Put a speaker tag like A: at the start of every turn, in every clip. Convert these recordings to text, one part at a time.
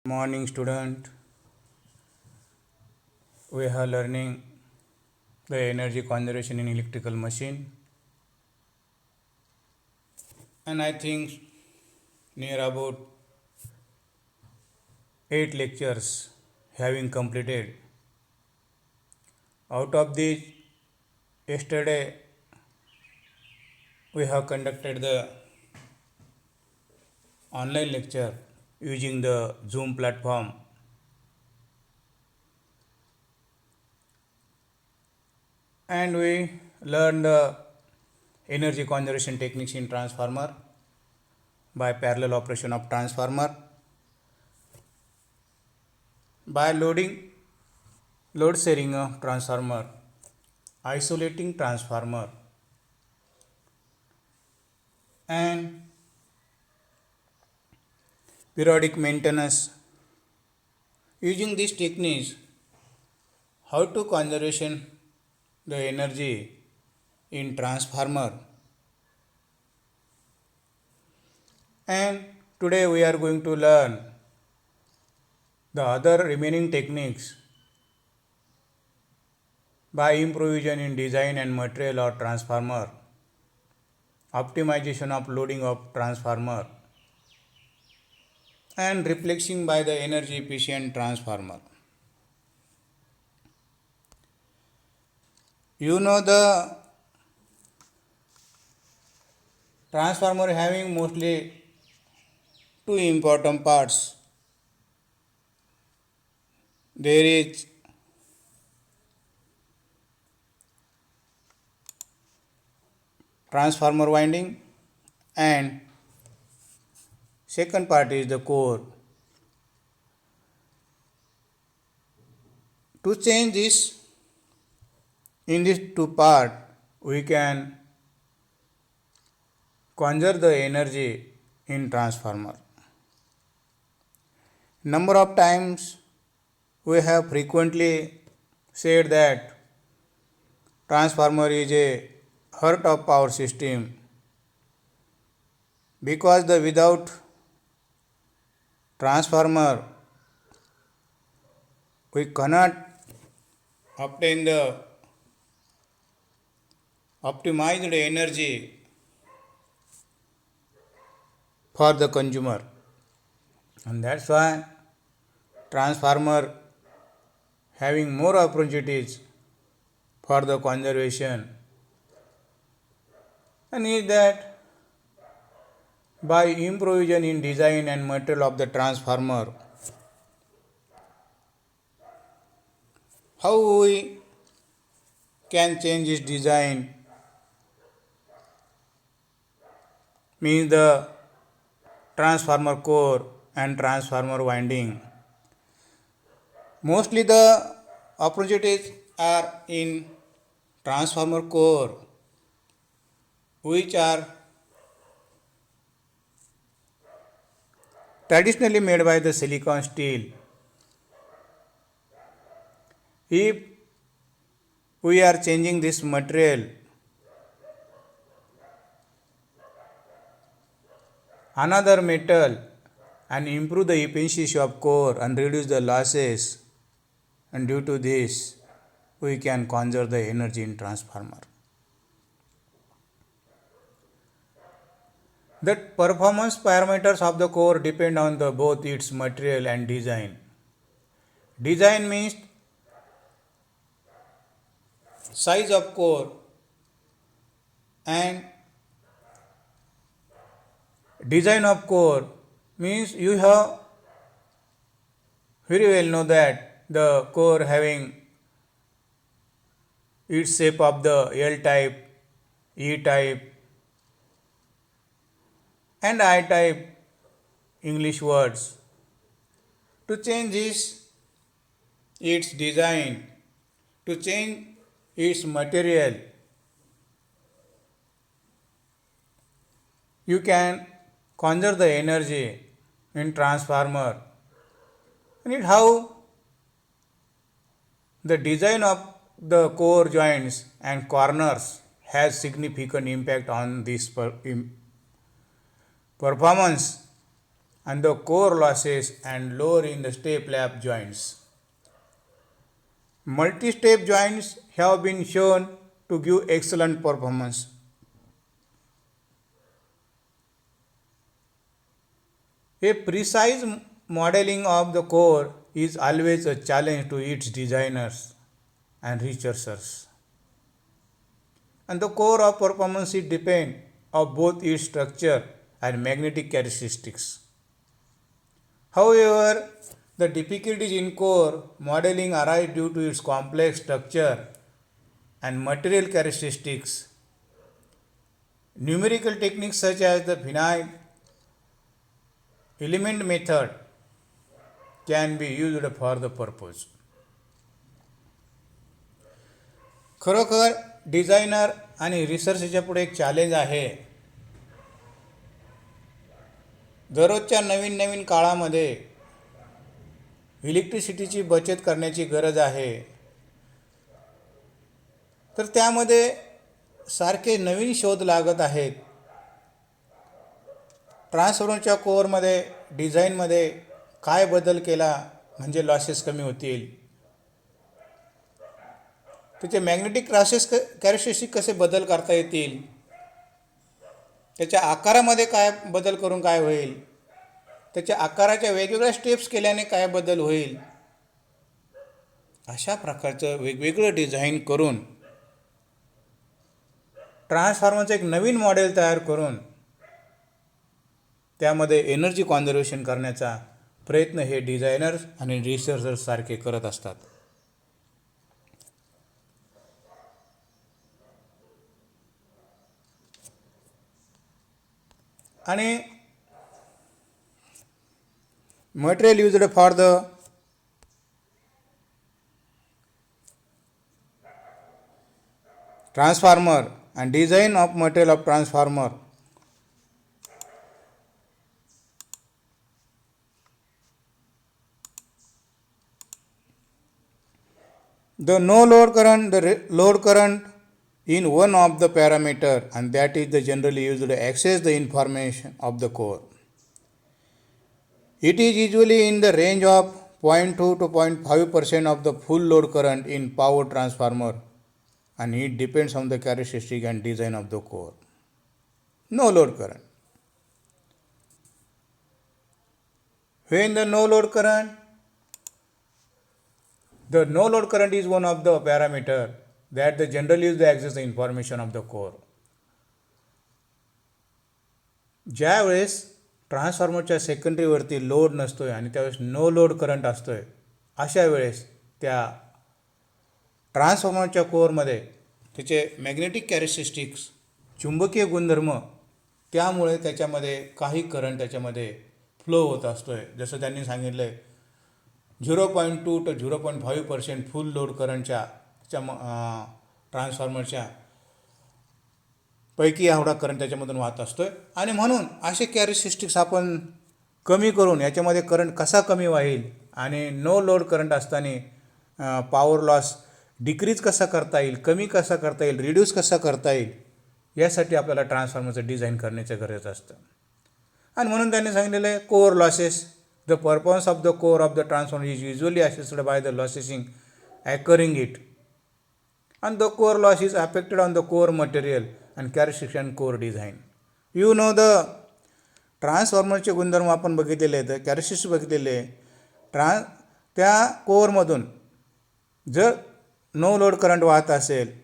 A: Morning student, we are learning the energy conservation in electrical machine, and I think near about 8 lectures having completed. Out of these, yesterday we have conducted the online lecture using the Zoom platform, and we learned the energy conservation techniques in transformer by parallel operation of transformer, by load sharing of transformer, isolating transformer, and periodic maintenance. Using these techniques, how to conservation the energy in transformer, and today we are going to learn the other remaining techniques by improvisation in design and material of transformer, optimization of loading of transformer, and replacing by the energy efficient transformer. You know the transformer having mostly two important parts. There is transformer winding, and second part is the core. To change this in these two part, we can conserve the energy in transformer. Number of times we have frequently said that transformer is a heart of power system because the without transformer we cannot obtain the optimized energy for the consumer, and that's why transformer having more opportunities for the conservation, and is that by improvisation in design and material of the transformer, how we can change its design means the transformer core and transformer winding. Mostly the opportunities are in transformer core, which are traditionally made by the silicon steel. If we are changing this material, another metal, and improve the efficiency of core and reduce the losses, and due to this we can conserve the energy in transformer. The performance parameters of the core depend on the both its material and design. Design means size of core, and design of core means you have very well know that the core having its shape of the L type, E type, and I type English words. To change its design, to change its material, you can conserve the energy in transformer, and it how the design of the core joints and corners has significant impact on this performance, and the core losses and lowering the step lap joints. Multi-step joints have been shown to give excellent performance. A precise modeling of the core is always a challenge to its designers and researchers. And the core of performance is depend of both its structure and magnetic characteristics. However, the difficulties in core modeling arise due to its complex structure and material characteristics. Numerical techniques such as the finite element method can be used for the purpose. खरोखर designer आणि रिसर्चच्या पुढे एक challenge आहे. दररोजच्या नवीन नवीन काळामध्ये इलेक्ट्रिसिटीची बचत करण्याची गरज आहे. तर त्यामध्ये सारखे नवीन शोध लागत आहेत. ट्रान्सफॉर्मरच्या कोअरमध्ये डिझाईनमध्ये काय बदल केला म्हणजे लॉसेस कमी होतील, त्याचे मॅग्नेटिक कॅरेक्टरिस्टिक कसे बदल करता येतील, त्याच्या आकारामध्ये काय बदल करून काय होईल, त्याच्या आकाराच्या वेगवेगळ्या स्टेप्स केल्याने काय बदल होईल, अशा प्रकारचं वेगवेगळं डिझाईन करून ट्रान्सफॉर्मरचं एक नवीन मॉडेल तयार करून त्यामध्ये एनर्जी कॉन्झर्वेशन करण्याचा प्रयत्न हे डिझायनर्स आणि रिसर्चर्स सारखे करत असतात. आणि material used for the transformer and design of material of transformer. The no load current, the load current in one of the parameter, and that is the generally used to access the information of the core. It is usually in the range of 0.2 to 0.5% of the full load current in power transformer, and it depends on the characteristic and design of the core. No load current. When the no load current, the no load current is one of the parameter that the generally use to access the information of the core. ज्या वेळेस ट्रान्सफॉर्मरच्या सेकंडरीवरती load नसतोय आणि त्यावेळेस no load current असतोय, अशा वेळेस त्या ट्रान्सफॉर्मरच्या कोअरमध्ये त्याचे मॅग्नेटिक कॅरेक्टरिस्टिक्स, चुंबकीय गुणधर्म, त्यामुळे त्याच्यामध्ये काही करंट त्याच्यामध्ये फ्लो होत असतोय. जसं त्यांनी सांगितलं आहे 0.2 to 0.5% फुल लोड करंटच्या ट्रान्सफॉर्मरच्या पैकी एवढा करंट त्याच्यामधून वाहत असतोय. आणि म्हणून असे कॅरेक्टरिस्टिक्स आपण कमी करून याच्यामध्ये करंट कसा कमी वाहील आणि नो लोड करंट असताना पॉवर लॉस डिक्रीज कसा करता येईल, कमी कसा करता येईल, रिड्यूस कसा करता येईल, यासाठी आपल्याला ट्रान्सफॉर्मरचं डिझाईन करण्याचं गरज असतं. आणि म्हणून त्यांनी सांगितलेलं आहे core losses, the performance of the core of the transformer is usually assessed by the losses occurring it, and the core loss is affected on the core material and characteristics and core design. You know the ट्रान्सफॉर्मरचे गुणधर्म आपण बघितलेले आहेत, characteristics बघितलेले आहे. त्या कोअरमधून जर no load current वाहत असेल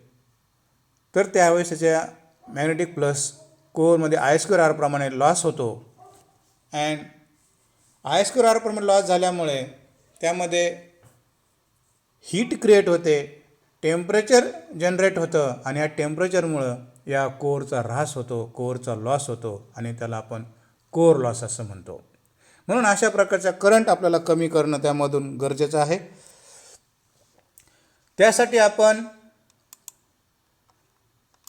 A: तर त्यावेळेस त्याच्या मॅग्नेटिक प्लस कोअरमध्ये I2R प्रमाणे लॉस होतो. अँड I2R प्रमाणे लॉस झाल्यामुळे त्यामध्ये हीट क्रिएट होते, टेम्परेचर जनरेट होतं, आणि या टेम्परेचरमुळं या कोअरचा ऱ्हास होतो, कोअरचा लॉस होतो, आणि त्याला आपण कोअर लॉस असं म्हणतो. म्हणून अशा प्रकारचा करंट आपल्याला कमी करणं त्यामधून गरजेचं आहे. त्यासाठी आपण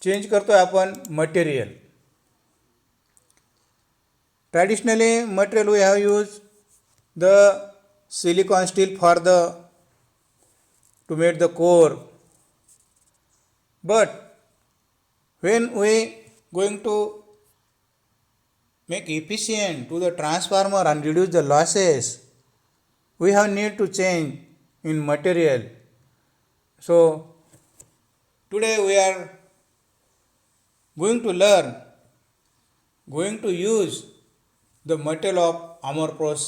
A: चेंज करतो आहे आपण material. Traditionally material we have use the silicon steel for the to make the core, but when we going to make efficient to the transformer and reduce the losses, we have need to change in material. So today we are going to learn, going to use the material of amorphous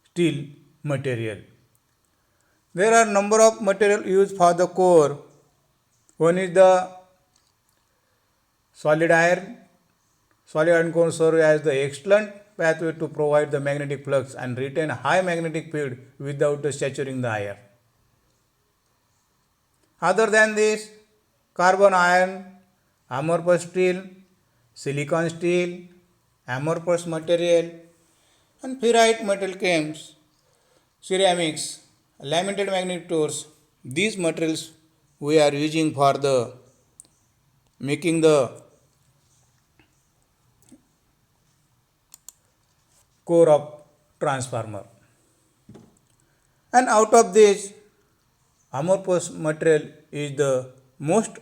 A: steel material. There are number of material used for the core. One is the solid iron. Solid iron core serves as the excellent pathway to provide the magnetic flux and retain high magnetic field without saturating the iron. Other than this, carbon iron, amorphous steel, silicon steel, amorphous material, and ferrite metal chems, ceramics, laminated magnetic tools. These materials we are using for the making the core of transformer. And out of this, amorphous material is the most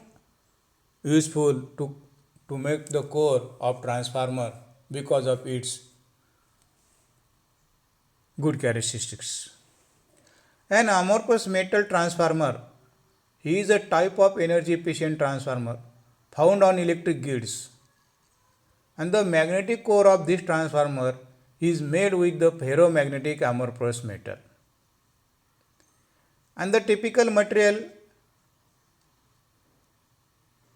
A: useful to make the core of transformer because of its good characteristics. An amorphous metal transformer is a type of energy efficient transformer found on electric grids, and the magnetic core of this transformer is made with the ferromagnetic amorphous metal. And the typical material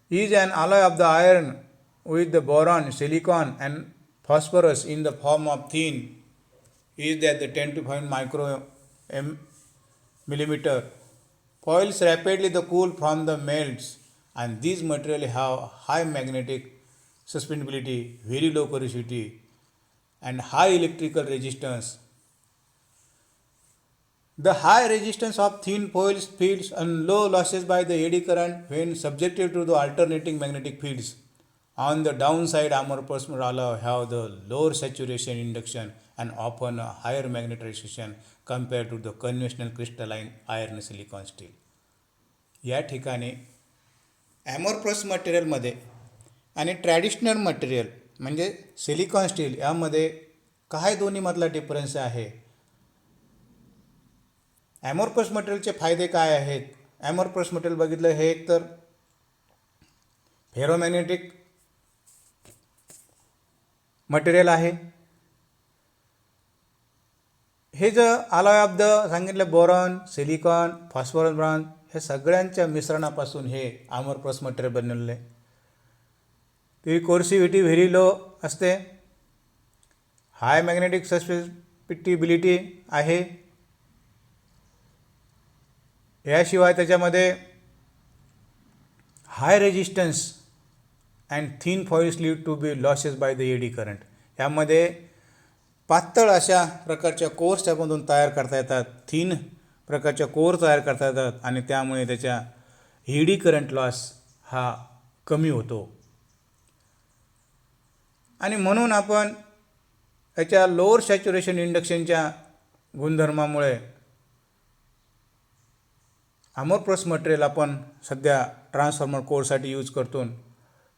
A: is an alloy of the iron with the boron, silicon, and phosphorus in the form of thin is that the 10 to 5 millimeter foils rapidly the cool from the melts, and these materials have high magnetic suspensibility, very low porosity, and high electrical resistance. The high resistance of thin foil fields and low losses by the eddy current when subjected to the alternating magnetic fields. On the downside, amorphous alloy have the lower saturation induction and often a higher magnetization compared to the conventional crystalline iron silicon steel. या ठिकाणी ॲमोरफस मटेरियलमध्ये आणि traditional material म्हणजे silicon steel यामध्ये काय दोन्हीमधला difference आहे, ॲमोरफस मटेरियलचे फायदे काय आहेत. ॲमोरफस मटेरियल बघितलं हे एक तर फेरोमॅग्नेटिक मटेरियल आहे. हे जे अलॉय ऑफ द सांगितलं बोरॉन, सिलिकॉन, फॉस्फरस ब्रॉन्झ हे सगळ्यांच्या मिश्रणापासून हे अमोरफस मटेरियल बनलेलं आहे. ती कोर्सिव्हिटी व्हेरी लो असते, हाय मॅग्नेटिक सस्पेसिबिलिटी आहे. याशिवाय त्याच्यामध्ये high resistance and thin foils lead to be losses by the eddy current. यामध्ये पातळ अशा प्रकारच्या कोर्स त्यामधून तयार करता येतात, थिन प्रकारच्या कोर तयार करता येतात आणि त्यामुळे त्याच्या एडी करंट लॉस हा कमी होतो. आणि म्हणून आपण याच्या लोअर सॅच्युरेशन इंडक्शनच्या गुणधर्मामुळे अमोरफस मटेरियल आपण सध्या ट्रान्सफॉर्मर कोरसाठी यूज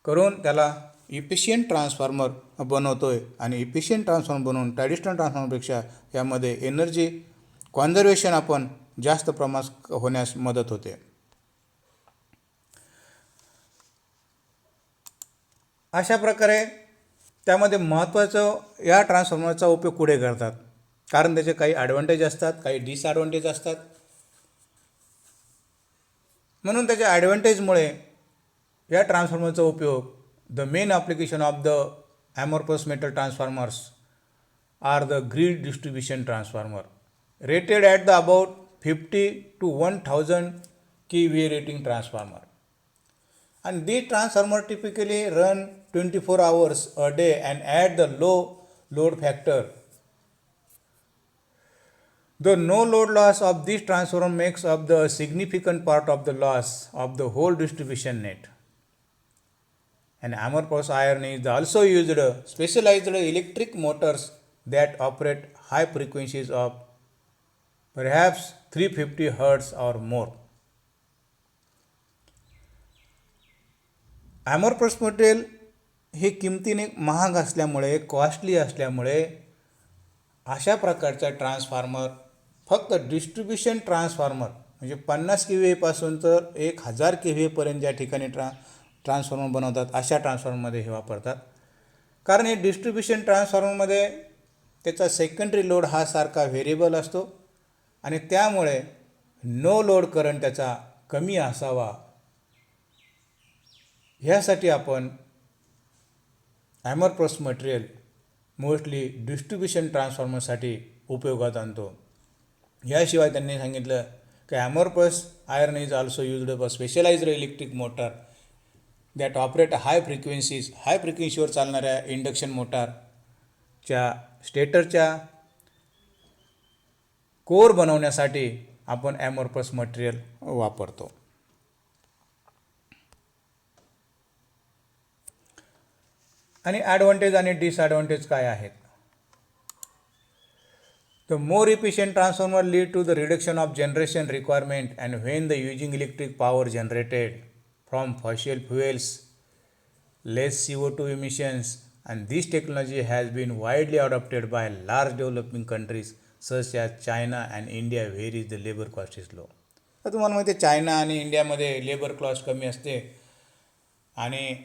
A: करून त्याला इफिशियंट ट्रान्सफॉर्मर बनवतो आहे. आणि इफिशियंट ट्रान्सफॉर्मर बनवून ट्रॅडिशनल ट्रान्सफॉर्मरपेक्षा यामध्ये एनर्जी कॉन्झर्वेशन आपण जास्त प्रमाणात होण्यास मदत होते. अशा प्रकारे त्यामध्ये महत्त्वाचं या ट्रान्सफॉर्मरचा उपयोग पुढे करतात, कारण त्याचे काही ॲडव्हान्टेज असतात, काही डिसॲडव्हान्टेज असतात. म्हणून त्याच्या ॲडव्हान्टेजमुळे या ट्रान्सफॉर्मरचा उपयोग the main application of the amorphous metal transformers are the grid distribution transformer rated at the about 50 to 1000 kVA rating transformer. And these transformers typically run 24 hours a day and at the low load factor. The no load loss of this transformer makes up the significant part of the loss of the whole distribution net. And amorphous iron is also used specialized electric motors that operate high frequencies of perhaps 350 Hz or more. Amorphous material हे किमतीने महाग असल्यामुळे, costly असल्यामुळे अशा प्रकारचा transformer फक्त distribution transformer म्हणजे 50 KVA पासून तर 1000 KVA पर्यंत ज्या ठिकाणी ट्रान्सफॉर्मर बनवतात अशा ट्रान्सफॉर्मरमध्ये हे वापरतात. कारण हे डिस्ट्रीब्युशन ट्रान्सफॉर्मरमध्ये त्याचा सेकंडरी लोड हा सारखा व्हेरिएबल असतो आणि त्यामुळे नो लोड करंट त्याचा कमी असावा ह्यासाठी आपण ॲमरप्रॉस मटेरियल मोस्टली डिस्ट्रीब्युशन ट्रान्सफॉर्मरसाठी उपयोगात आणतो. याशिवाय त्यांनी सांगितलं की amorphous iron is also used for specialized electric motor that operate high फ्रिक्वेन्सीवर चालणाऱ्या इंडक्शन मोटारच्या स्टेटरच्या कोर बनवण्यासाठी आपण ॲमरप्रॉस मटेरियल वापरतो. आणि ॲडव्हान्टेज आणि डिसॲडव्हान्टेज काय आहेत? The more efficient transformer lead to the reduction of generation requirement and when the using electric power generated from fossil fuels, less CO2 emissions, and this technology has been widely adopted by large developing countries such as China and India where is the labor cost is low. तर तुम्हाला माहिती आहे China आणि इंडियामध्ये labour cost कमी असते आणि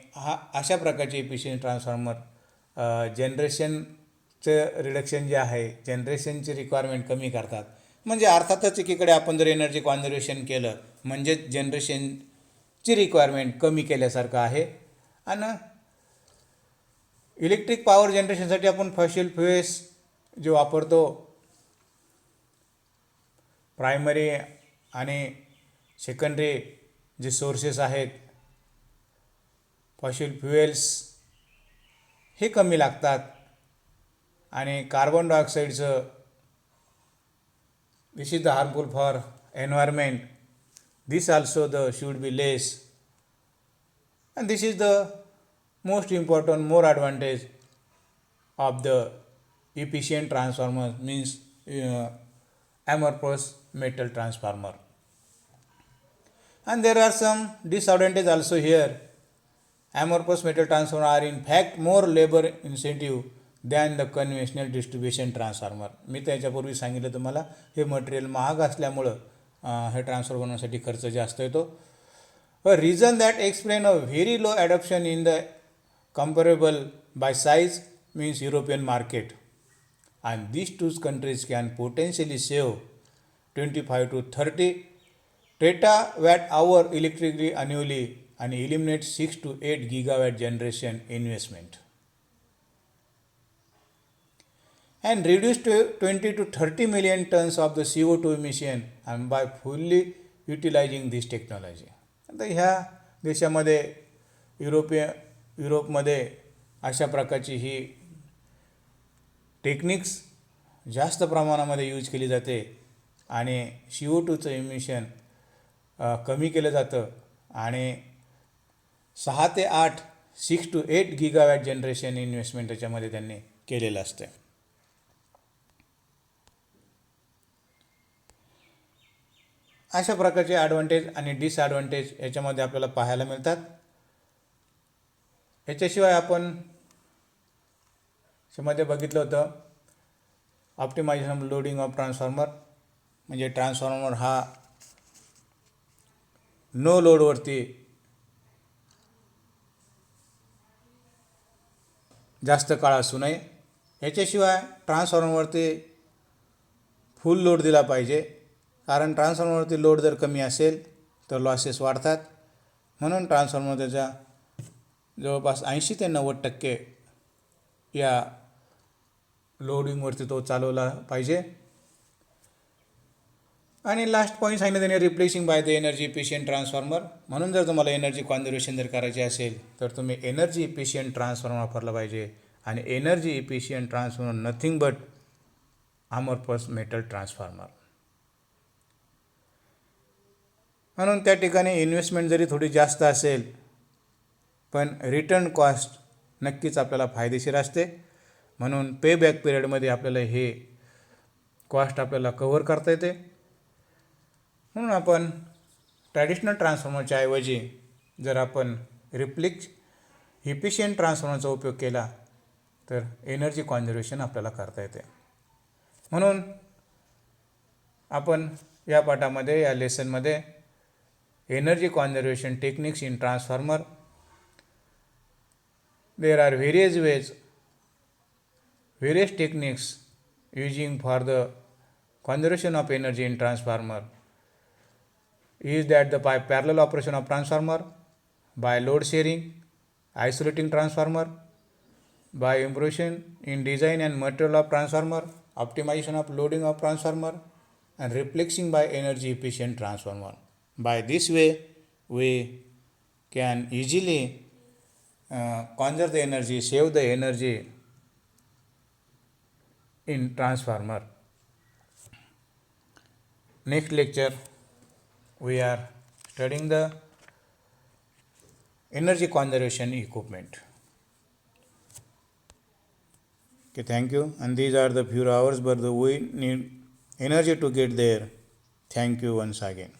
A: अशा प्रकारचे इफिशियंट ट्रान्सफॉर्मर जनरेशनचं रिडक्शन जे आहे जनरेशनची रिक्वायरमेंट कमी करतात. म्हणजे अर्थातच एकीकडे आपण जर एनर्जी कॉन्झर्वेशन केलं म्हणजेच जनरेशनची रिक्वायरमेंट कमी केल्यासारखं आहे. आणि इलेक्ट्रिक पॉवर जनरेशनसाठी आपण फॉसिल फ्युएल्स जे वापरतो प्रायमरी आणि सेकंडरी जे सोर्सेस आहेत फॉसिल फ्युएल्स हे कमी लागतात आणि कार्बन डायऑक्साईडचं this is the harmful for environment this also the should be less and this is the most important more advantage of the efficient transformer means amorphous metal transformer. And there are some disadvantages also here. Amorphous metal transformer are in fact more labor intensive than the conventional distribution transformer. मी त्याच्यापूर्वी सांगितलं तुम्हाला हे material महाग असल्यामुळं हे transfer बनवण्यासाठी खर्च जास्त येतो. A reason that explain a very low adoption in the comparable by size means European market. And these two countries can potentially save 25 to 30 terawatt-hour electricity annually and eliminate 6 to 8 gigawatt generation investment. And reduce 20 to 30 million tons of the CO2 emission and by fully utilizing this technology. आता ह्या देशामध्ये युरोपमध्ये अशा प्रकारची ही techniques जास्त प्रमाणामध्ये use केली जाते आणि CO2चं इमिशन कमी केलं जातं आणि 6 ते 8 6 to 8 गिगावॅट जनरेशन इन्व्हेस्टमेंट त्याच्यामध्ये त्यांनी केलेलं असतं. अशा प्रकारचे ॲडव्हान्टेज आणि डिसॲडव्हान्टेज याच्यामध्ये आपल्याला पाहायला मिळतात. याच्याशिवाय आपण मध्ये बघितलं होतं ऑप्टिमायझेशन लोडिंग ऑफ ट्रान्सफॉर्मर म्हणजे ट्रान्सफॉर्मर हा नो लोडवरती जास्त काळ असू नये. याच्याशिवाय ट्रान्सफॉर्मरवरती फुल लोड दिला पाहिजे कारण ट्रान्सफॉर्मरवरती लोड जर कमी असेल तर लॉसेस वाढतात. म्हणून ट्रान्सफॉर्मर त्याच्या जवळपास 80 ते 90% या लोडिंगवरती तो चालवला पाहिजे. आणि लास्ट पॉईंट सांगितलं त्याने replacing by the energy efficient transformer. म्हणून जर तुम्हाला एनर्जी कॉन्झर्वेशन जर करायचे असेल तर तुम्ही एनर्जी इफिशियंट ट्रान्सफॉर्मर वापरला पाहिजे. आणि energy efficient transformer nothing but amorphous metal transformer. म्हणून त्या ठिकाणी इन्व्हेस्टमेंट जरी थोडी जास्त असेल पण रिटर्न कॉस्ट नक्कीच आपल्याला फायदेशीर असते. म्हणून पे बॅक पिरियडमध्ये आपल्याला हे कॉस्ट आपल्याला कव्हर करता येते. म्हणून आपण ट्रॅडिशनल ट्रान्सफॉर्मरच्या ऐवजी जर आपण इफिशियंट ट्रान्सफॉर्मरचा उपयोग केला तर एनर्जी कॉन्झर्वेशन आपल्याला करता येते. म्हणून आपण या पाठामध्ये, या लेसनमध्ये energy conservation techniques in transformer, there are various techniques using for the conservation of energy in transformer. Is that the by parallel operation of transformer, by load sharing, isolating transformer, by improvement in design and material of transformer, optimization of loading of transformer, and replacing by energy efficient transformer. By this way we can easily conserve the energy, save the energy in transformer. Next lecture we are studying the energy conservation equipment. Okay, thank you. And these are the few hours, but we need energy to get there. Thank you once again.